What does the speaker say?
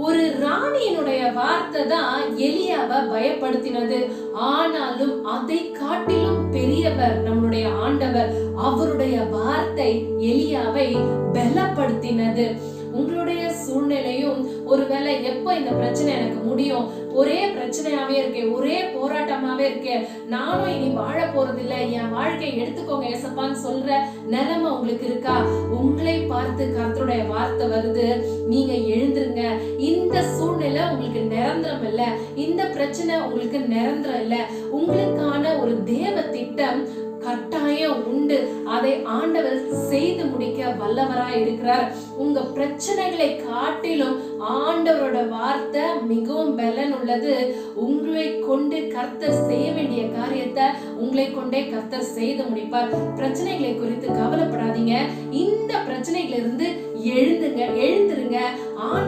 ஒரு ராணியினுடைய வார்த்தை தான் எலியாவை பயப்படுத்தினது. ஆனாலும் அதை காட்டிலும் பெரியவர் நம்மளுடைய ஆண்டவர். அவருடைய வார்த்தை எலியாவை பலப்படுத்தினது. உங்களுடைய சூழ்நிலையும் ஒருவேளை எப்ப இந்த பிரச்சனை எனக்கு முடியும், ஒரே பிரச்சனையாவே இருக்கே, ஒரே போராட்டமாவே இருக்கே, நானும் இனி வாழ போறது இல்ல, என் வாழ்க்கையை எடுத்துக்கோங்க ஏசப்பான்னு சொல்ற நிலைமை உங்களுக்கு இருக்கா? உங்களை பார்த்து கர்த்தருடைய வார்த்தை வருது, நீங்க எழுந்துருங்க. இந்த சூழ்நிலை உங்களுக்கு நிரந்தரம் இல்ல, இந்த பிரச்சனை உங்களுக்கு நிரந்தரம் இல்ல. உங்களுக்கான ஒரு தேவ திட்டம் கட்டாயம் உண்டு. அதை ஆண்டவர் செய்து முடிக்க வல்லவராய் இருக்கிறார். உங்க பிரச்சனைகளை காட்டிலும் ஆண்டவரோட வார்த்தை மிகவும் பலன் உள்ளது. உங்களை கொண்டு கர்த்தர் செய்ய வேண்டிய காரியத்தை உங்களை கொண்டே கர்த்தர் செய்து முடிப்பார். பிரச்சனைகளை குறித்து கவலைப்படாதீங்க. இந்த பிரச்சனைகளிலிருந்து எழுந்துருங்க. ஆண்டவர்